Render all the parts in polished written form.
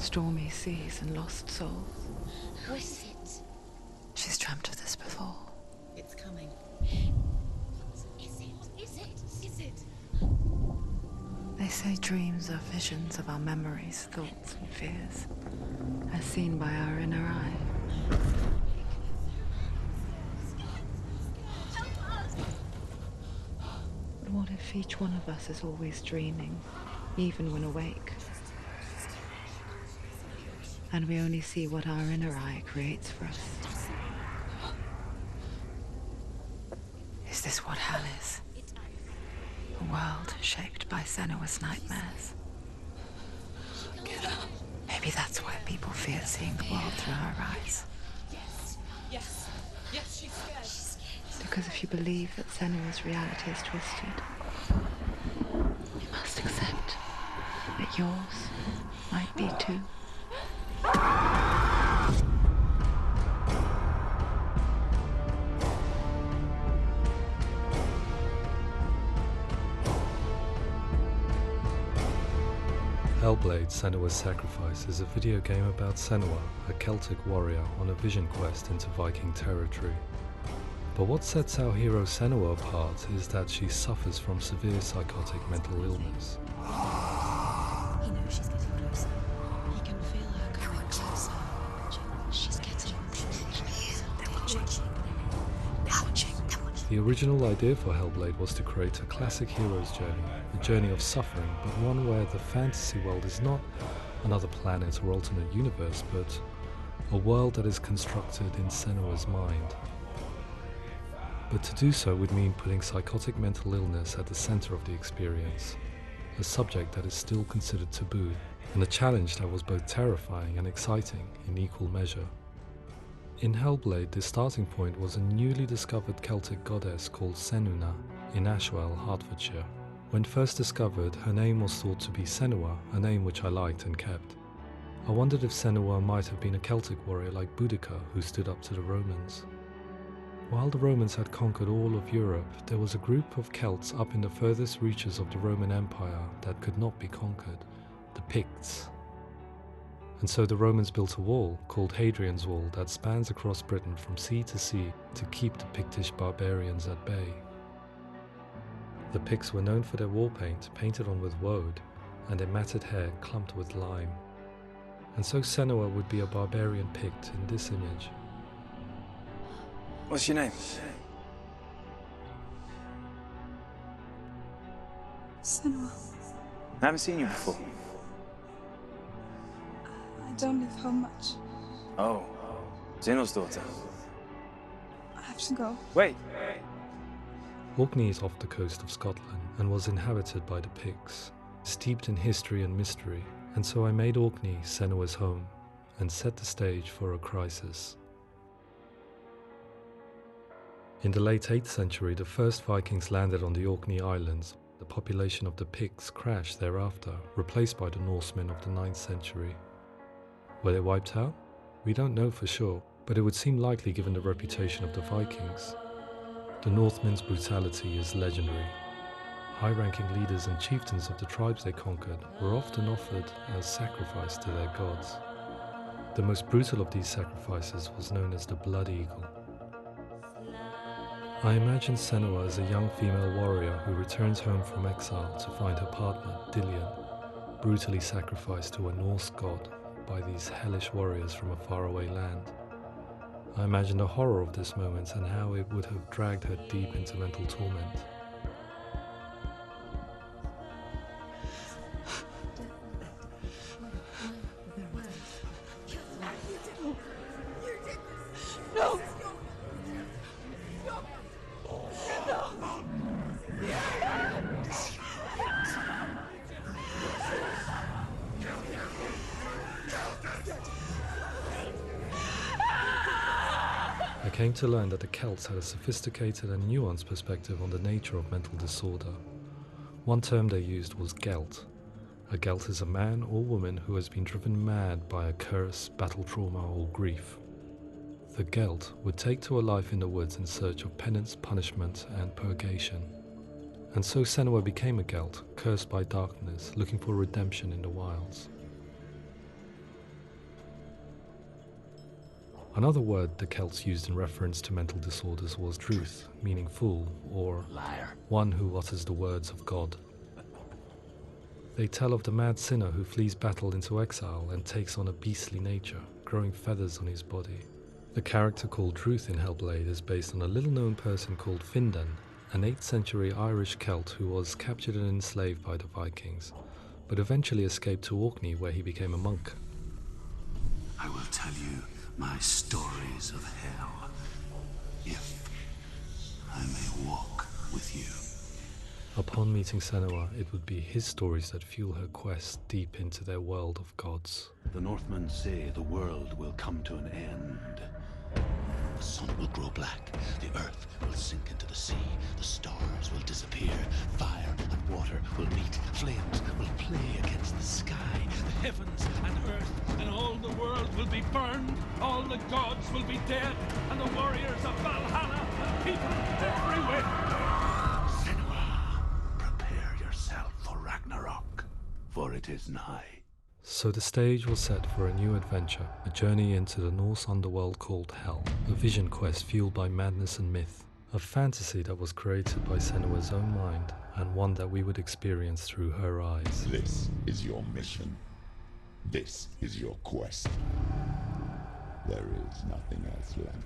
Stormy seas and lost souls. Who is it? She's dreamt of this before. It's coming. Is it? They say dreams are visions of our memories, thoughts and fears, as seen by our inner eye. But what if each one of us is always dreaming, even when awake? And we only see what our inner eye creates for us. Is this what hell is? A world shaped by Senua's nightmares. Maybe that's why people fear seeing the world through our eyes. Yes, she's scared. Because if you believe that Senua's reality is twisted, you must accept that yours might be too. Hellblade: Senua's Sacrifice is a video game about Senua, a Celtic warrior on a vision quest into Viking territory. But what sets our hero Senua apart is that she suffers from severe psychotic mental illness. He knows she's getting closer. He can feel her coming closer. She's getting The original idea for Hellblade was to create a classic hero's journey, a journey of suffering, but one where the fantasy world is not another planet or alternate universe, but a world that is constructed in Senua's mind. But to do so would mean putting psychotic mental illness at the center of the experience, a subject that is still considered taboo, and a challenge that was both terrifying and exciting in equal measure. In Hellblade, the starting point was a newly discovered Celtic goddess called Senua in Ashwell, Hertfordshire. When first discovered, her name was thought to be Senua, a name which I liked and kept. I wondered if Senua might have been a Celtic warrior like Boudica who stood up to the Romans. While the Romans had conquered all of Europe, there was a group of Celts up in the furthest reaches of the Roman Empire that could not be conquered, the Picts. And so the Romans built a wall, called Hadrian's Wall, that spans across Britain from sea to sea to keep the Pictish barbarians at bay. The Picts were known for their war paint, painted on with woad, and their matted hair clumped with lime. And so Senua would be a barbarian Pict in this image. What's your name? Senua. I haven't seen you before. I don't live home much. Oh, Zeno's daughter. I have to go. Wait. Orkney is off the coast of Scotland and was inhabited by the Picts, steeped in history and mystery, and so I made Orkney Senua's home and set the stage for a crisis. In the late 8th century, the first Vikings landed on the Orkney Islands. The population of the Picts crashed thereafter, replaced by the Norsemen of the 9th century. Were they wiped out? We don't know for sure, but it would seem likely given the reputation of the Vikings. The Northmen's brutality is legendary. High-ranking leaders and chieftains of the tribes they conquered were often offered as sacrifice to their gods. The most brutal of these sacrifices was known as the Blood Eagle. I imagine Senua as a young female warrior who returns home from exile to find her partner, Dillion, brutally sacrificed to a Norse god by these hellish warriors from a faraway land. I imagine the horror of this moment and how it would have dragged her deep into mental torment. No! I came to learn that the Celts had a sophisticated and nuanced perspective on the nature of mental disorder. One term they used was gelt. A gelt is a man or woman who has been driven mad by a curse, battle trauma, or grief. The gelt would take to a life in the woods in search of penance, punishment, and purgation. And so Senua became a gelt, cursed by darkness, looking for redemption in the wilds. Another word the Celts used in reference to mental disorders was druth, meaning fool, or Liar. one who utters the words of God. They tell of the mad sinner who flees battle into exile and takes on a beastly nature, growing feathers on his body. The character called Druth in Hellblade is based on a little-known person called Findan, an 8th century Irish Celt who was captured and enslaved by the Vikings, but eventually escaped to Orkney where he became a monk. I will tell you my stories of hell, if I may walk with you. Upon meeting Senua, it would be his stories that fuel her quest deep into their world of gods. The Northmen say the world will come to an end. The sun will grow black, the earth will sink into the sea, the stars will disappear, fire and water will meet, flames will play against the sky. The heavens and earth and all the world will be burned, all the gods will be dead, and the warriors of Valhalla and people everywhere. Senua, prepare yourself for Ragnarok, for it is nigh. So the stage was set for a new adventure, a journey into the Norse underworld called Hell, a vision quest fueled by madness and myth, a fantasy that was created by Senua's own mind, and one that we would experience through her eyes. This is your mission. This is your quest. There is nothing else left.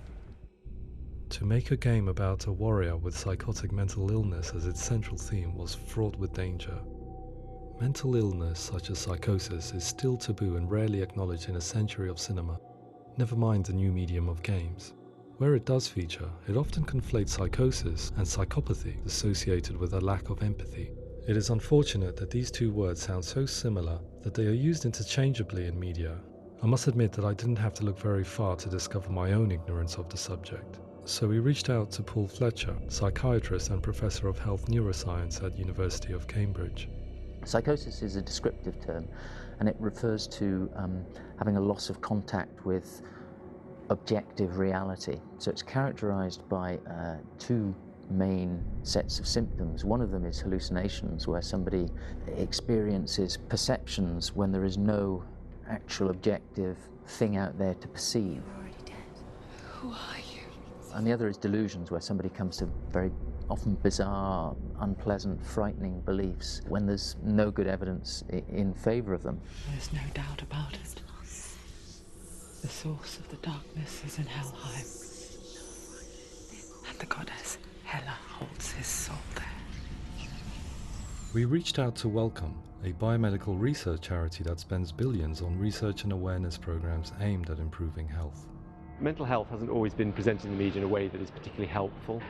To make a game about a warrior with psychotic mental illness as its central theme was fraught with danger. Mental illness such as psychosis is still taboo and rarely acknowledged in a century of cinema, never mind the new medium of games. Where it does feature, it often conflates psychosis and psychopathy associated with a lack of empathy. It is unfortunate that these two words sound so similar that they are used interchangeably in media. I must admit that I didn't have to look very far to discover my own ignorance of the subject. So we reached out to Paul Fletcher, psychiatrist and professor of health neuroscience at University of Cambridge. Psychosis is a descriptive term, and it refers to having a loss of contact with objective reality. So it's characterized by two main sets of symptoms. One of them is hallucinations, where somebody experiences perceptions when there is no actual objective thing out there to perceive. You're already dead. Who are you? And the other is delusions, where somebody comes to very often bizarre, unpleasant, frightening beliefs when there's no good evidence in favor of them. There's no doubt about it. The source of the darkness is in Helheim, and the goddess Hela holds his soul there. We reached out to Welcome, a biomedical research charity that spends billions on research and awareness programs aimed at improving health. Mental health hasn't always been presented in the media in a way that is particularly helpful.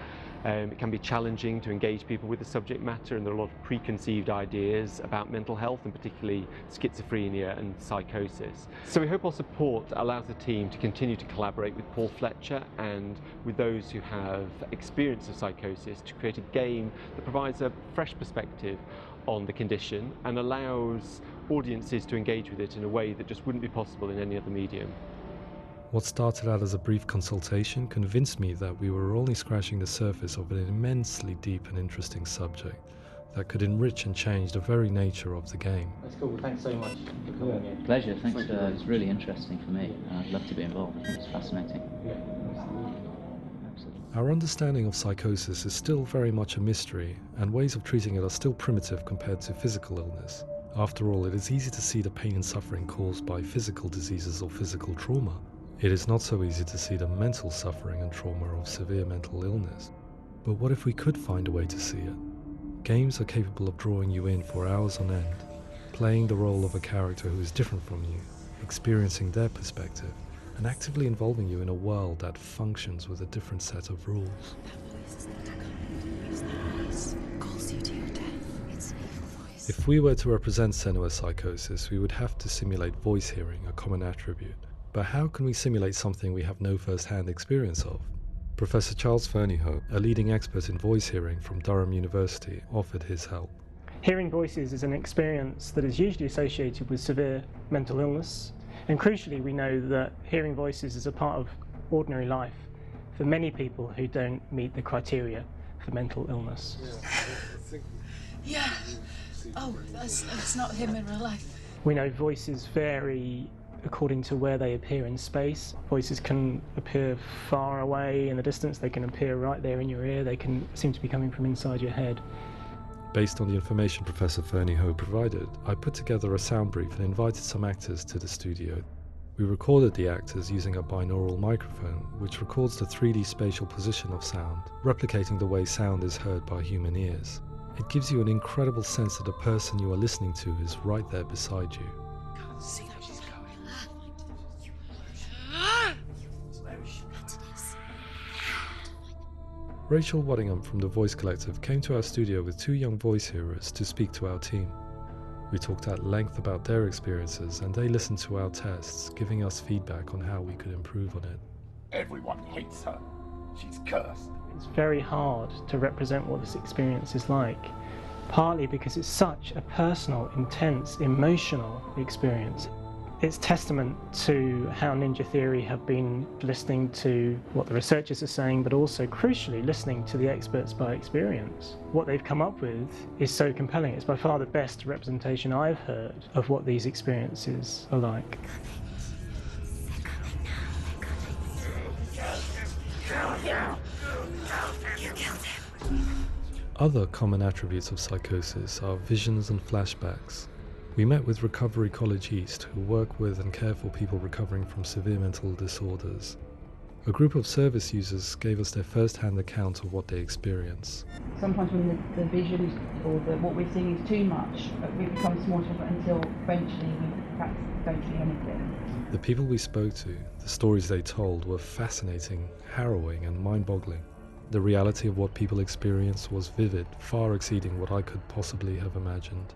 It can be challenging to engage people with the subject matter, and there are a lot of preconceived ideas about mental health, and particularly schizophrenia and psychosis. So we hope our support allows the team to continue to collaborate with Paul Fletcher and with those who have experience of psychosis to create a game that provides a fresh perspective on the condition and allows audiences to engage with it in a way that just wouldn't be possible in any other medium. What started out as a brief consultation convinced me that we were only scratching the surface of an immensely deep and interesting subject that could enrich and change the very nature of the game. That's cool. Thanks so much for coming in. Pleasure. Thanks. It's really interesting for me. I'd love to be involved. I think it's fascinating. Absolutely. Our understanding of psychosis is still very much a mystery, and ways of treating it are still primitive compared to physical illness. After all, it is easy to see the pain and suffering caused by physical diseases or physical trauma. It is not so easy to see the mental suffering and trauma of severe mental illness. But what if we could find a way to see it? Games are capable of drawing you in for hours on end, playing the role of a character who is different from you, experiencing their perspective, and actively involving you in a world that functions with a different set of rules. That voice is not kind. It's that voice. Calls you to your death. It's an evil voice. If we were to represent Senua's psychosis, we would have to simulate voice hearing, a common attribute. But how can we simulate something we have no first-hand experience of? Professor Charles Fernyhough, a leading expert in voice hearing from Durham University, offered his help. Hearing voices is an experience that is usually associated with severe mental illness, and crucially we know that hearing voices is a part of ordinary life for many people who don't meet the criteria for mental illness. Yeah. Oh, that's not him in real life. We know voices vary according to where they appear in space. Voices can appear far away in the distance, they can appear right there in your ear, they can seem to be coming from inside your head. Based on the information Professor Fernie Ho provided, I put together a sound brief and invited some actors to the studio. We recorded the actors using a binaural microphone, which records the 3D spatial position of sound, replicating the way sound is heard by human ears. It gives you an incredible sense that the person you are listening to is right there beside you. Can't see how she's going. Rachel Waddingham from the Voice Collective came to our studio with 2 young voice hearers to speak to our team. We talked at length about their experiences and they listened to our tests, giving us feedback on how we could improve on it. Everyone hates her. She's cursed. It's very hard to represent what this experience is like, partly because it's such a personal, intense, emotional experience. It's testament to how Ninja Theory have been listening to what the researchers are saying, but also, crucially, listening to the experts by experience. What they've come up with is so compelling. It's by far the best representation I've heard of what these experiences are like. Other common attributes of psychosis are visions and flashbacks. We met with Recovery College East, who work with and care for people recovering from severe mental disorders. A group of service users gave us their first-hand account of what they experience. Sometimes when the visions or what we're seeing is too much, it becomes more difficult until eventually we perhaps don't see anything. The people we spoke to, the stories they told, were fascinating, harrowing and mind-boggling. The reality of what people experienced was vivid, far exceeding what I could possibly have imagined.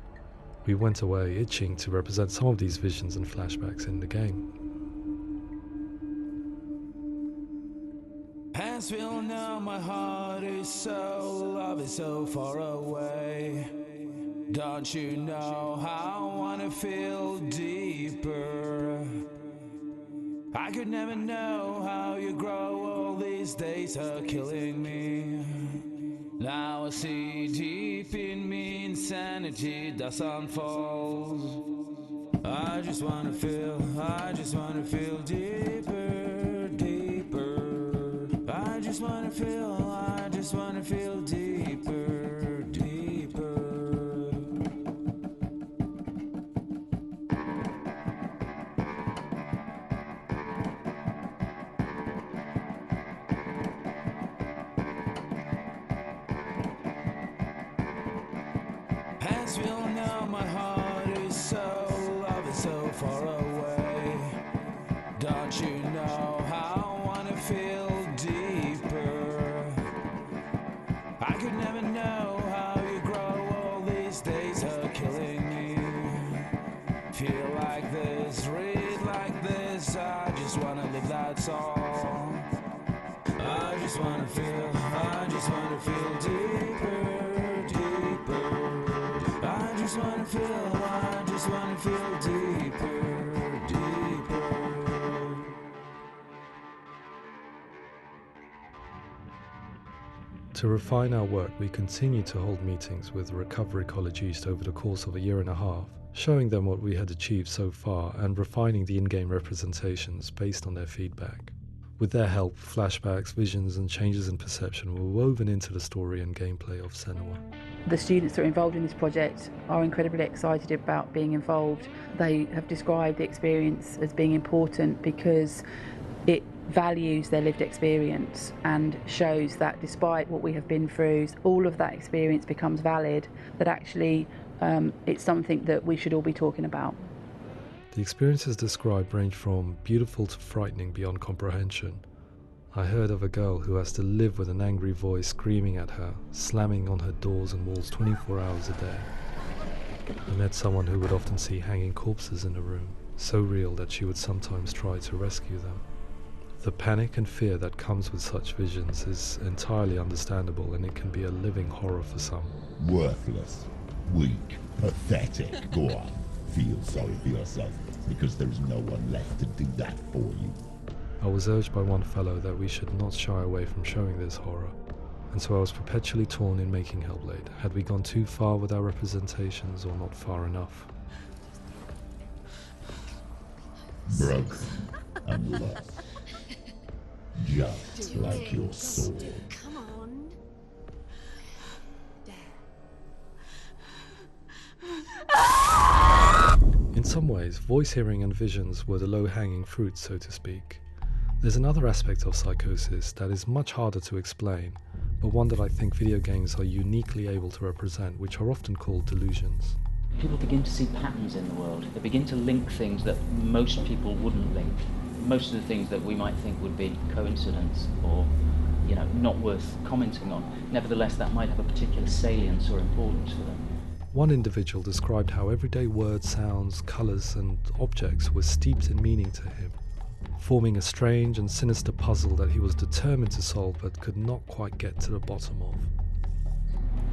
We went away itching to represent some of these visions and flashbacks in the game. Hands will know my heart is so, love is so far away. Don't you know how I wanna feel deeper? I could never know how you grow, all these days are killing me. Now I see deep in me insanity does unfold. I just wanna feel deeper, deeper. I just wanna feel deeper, deeper. Hands will know my heart is so, love is so far away. Don't you know how I wanna feel deeper? I could never know how you grow, all these days are killing me. Feel like this, read like this, I just wanna live, that's all. I just wanna feel deeper, deeper. I just wanna feel deeper, deeper. To refine our work, we continue to hold meetings with Recovery College East over the course of a year and a half, showing them what we had achieved so far and refining the in-game representations based on their feedback. With their help, flashbacks, visions and changes in perception were woven into the story and gameplay of Senua. The students that are involved in this project are incredibly excited about being involved. They have described the experience as being important because it values their lived experience and shows that despite what we have been through, all of that experience becomes valid, that actually it's something that we should all be talking about. The experiences described range from beautiful to frightening beyond comprehension. I heard of a girl who has to live with an angry voice screaming at her, slamming on her doors and walls 24 hours a day. I met someone who would often see hanging corpses in a room, so real that she would sometimes try to rescue them. The panic and fear that comes with such visions is entirely understandable, and it can be a living horror for some. Worthless, weak, pathetic. Go on, feel sorry for yourself, because there is no one left to do that for you. I was urged by one fellow that we should not shy away from showing this horror, and so I was perpetually torn in making Hellblade. Had we gone too far with our representations or not far enough? broken, and lost. Just like your soul. Come on. In some ways, voice hearing and visions were the low-hanging fruit, so to speak. There's another aspect of psychosis that is much harder to explain, but one that I think video games are uniquely able to represent, which are often called delusions. People begin to see patterns in the world. They begin to link things that most people wouldn't link. Most of the things that we might think would be coincidence or, not worth commenting on. Nevertheless, that might have a particular salience or importance for them. One individual described how everyday words, sounds, colours and objects were steeped in meaning to him, forming a strange and sinister puzzle that he was determined to solve but could not quite get to the bottom of.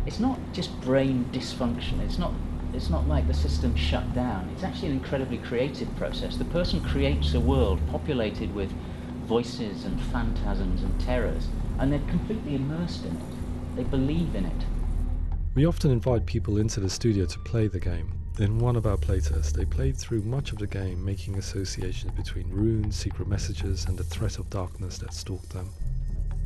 It's not just brain dysfunction. It's not like the system shut down. It's actually an incredibly creative process. The person creates a world populated with voices and phantasms and terrors, and they're completely immersed in it. They believe in it. We often invite people into the studio to play the game. In one of our playtests, they played through much of the game, making associations between runes, secret messages, and the threat of darkness that stalked them.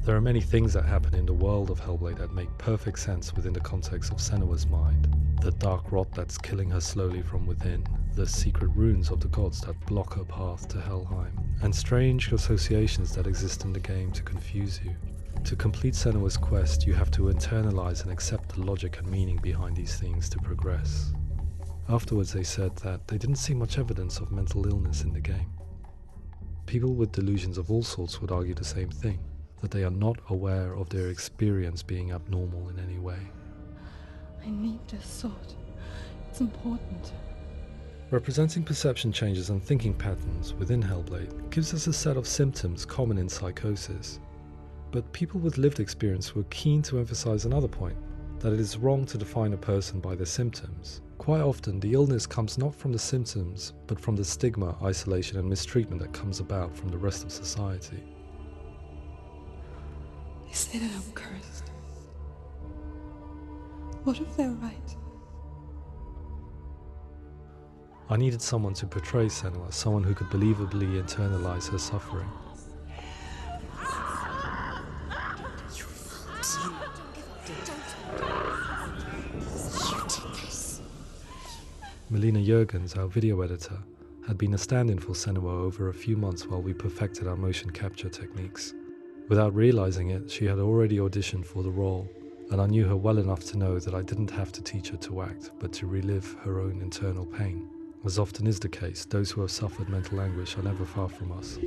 There are many things that happen in the world of Hellblade that make perfect sense within the context of Senua's mind. The dark rot that's killing her slowly from within, the secret runes of the gods that block her path to Helheim, and strange associations that exist in the game to confuse you. To complete Senua's quest, you have to internalize and accept the logic and meaning behind these things to progress. Afterwards, they said that they didn't see much evidence of mental illness in the game. People with delusions of all sorts would argue the same thing, that they are not aware of their experience being abnormal in any way. I need this sword. It's important. Representing perception changes and thinking patterns within Hellblade gives us a set of symptoms common in psychosis. But people with lived experience were keen to emphasize another point, that it is wrong to define a person by their symptoms. Quite often, the illness comes not from the symptoms, but from the stigma, isolation and mistreatment that comes about from the rest of society. They say that I'm cursed. What if they're right? I needed someone to portray Senua, someone who could believably internalize her suffering. Melina Jurgens, our video editor, had been a stand-in for Senua over a few months while we perfected our motion capture techniques. Without realizing it, she had already auditioned for the role, and I knew her well enough to know that I didn't have to teach her to act, but to relive her own internal pain. As often is the case, those who have suffered mental anguish are never far from us.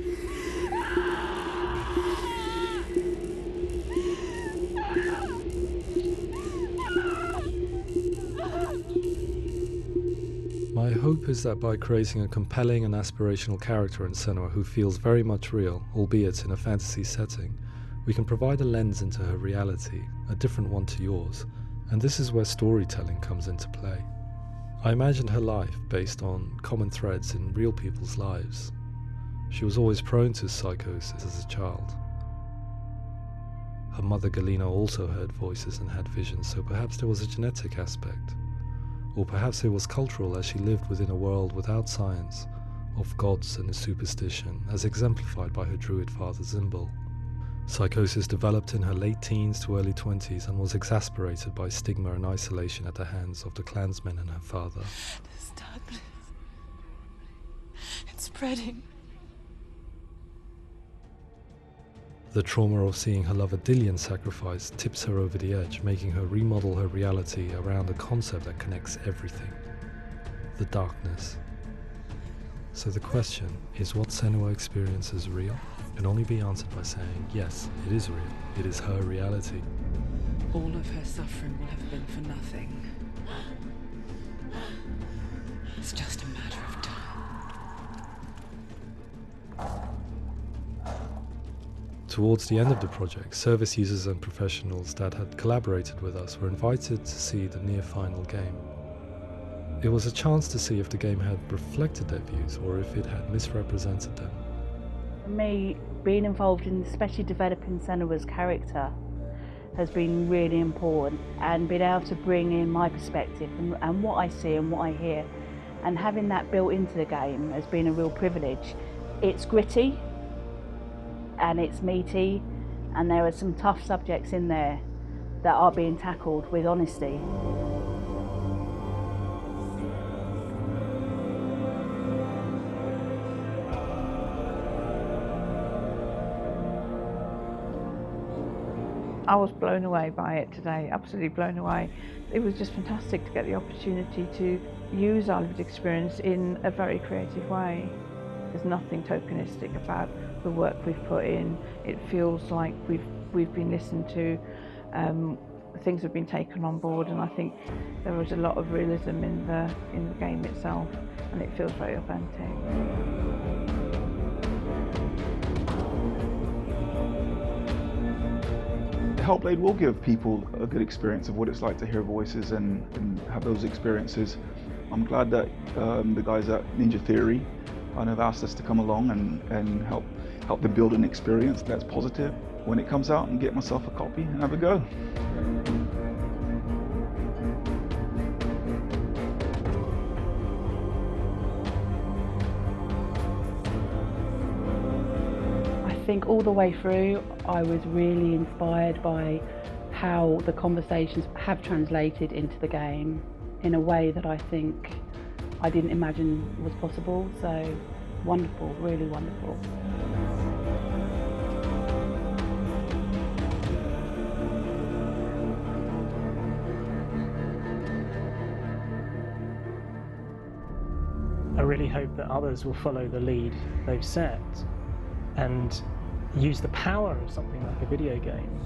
My hope is that by creating a compelling and aspirational character in Senua who feels very much real, albeit in a fantasy setting, we can provide a lens into her reality, a different one to yours, and this is where storytelling comes into play. I imagined her life based on common threads in real people's lives. She was always prone to psychosis as a child. Her mother Galina also heard voices and had visions, so perhaps there was a genetic aspect. Or perhaps it was cultural, as she lived within a world without science, of gods and a superstition, as exemplified by her druid father Zimbal. Psychosis developed in her late teens to early 20s and was exacerbated by stigma and isolation at the hands of the clansmen and her father. This darkness. It's spreading. The trauma of seeing her lover Dillian sacrificed tips her over the edge, making her remodel her reality around a concept that connects everything: the darkness. So the question is, what Senua experiences real? Can only be answered by saying, yes, it is real. It is her reality. All of her suffering will have been for nothing. It's just a matter of time. Towards the end of the project, service users and professionals that had collaborated with us were invited to see the near-final game. It was a chance to see if the game had reflected their views or if it had misrepresented them. For me, being involved in especially developing Senua's character has been really important, and being able to bring in my perspective and what I see and what I hear, and having that built into the game has been a real privilege. It's gritty and it's meaty, and there are some tough subjects in there that are being tackled with honesty. I was blown away by it today, absolutely blown away. It was just fantastic to get the opportunity to use our lived experience in a very creative way. There's nothing tokenistic about the work we've put in. It feels like we've been listened to, things have been taken on board, and I think there was a lot of realism in the game itself, and it feels very authentic. Hellblade will give people a good experience of what it's like to hear voices and have those experiences. I'm glad that the guys at Ninja Theory have asked us to come along and help them build an experience that's positive when it comes out, and get myself a copy and have a go. I think all the way through I was really inspired by how the conversations have translated into the game in a way that I think I didn't imagine was possible. So wonderful, really wonderful. I really hope that others will follow the lead they've set and use the power of something like a video game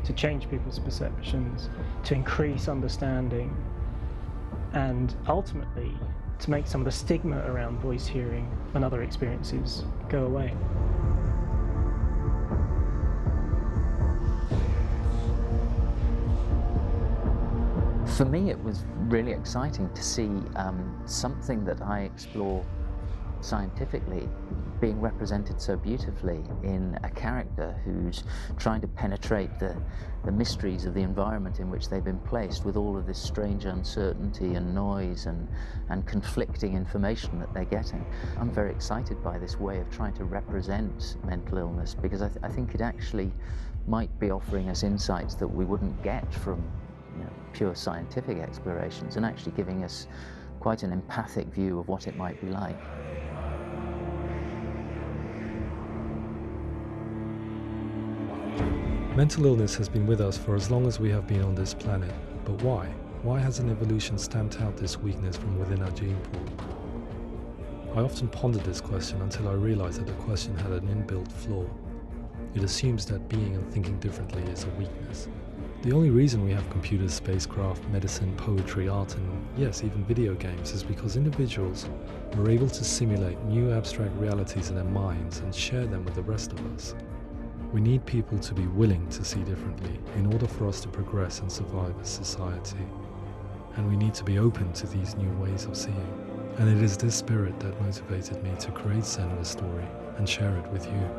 to change people's perceptions, to increase understanding, and ultimately to make some of the stigma around voice hearing and other experiences go away. For me, it was really exciting to see something that I explore scientifically being represented so beautifully in a character who's trying to penetrate the mysteries of the environment in which they've been placed, with all of this strange uncertainty and noise and conflicting information that they're getting. I'm very excited by this way of trying to represent mental illness, because I think it actually might be offering us insights that we wouldn't get from pure scientific explorations, and actually giving us quite an empathic view of what it might be like. Mental illness has been with us for as long as we have been on this planet, but why? Why hasn't evolution stamped out this weakness from within our gene pool? I often pondered this question until I realized that the question had an inbuilt flaw. It assumes that being and thinking differently is a weakness. The only reason we have computers, spacecraft, medicine, poetry, art, and yes, even video games is because individuals were able to simulate new abstract realities in their minds and share them with the rest of us. We need people to be willing to see differently in order for us to progress and survive as society. And we need to be open to these new ways of seeing. And it is this spirit that motivated me to create Senua's story and share it with you.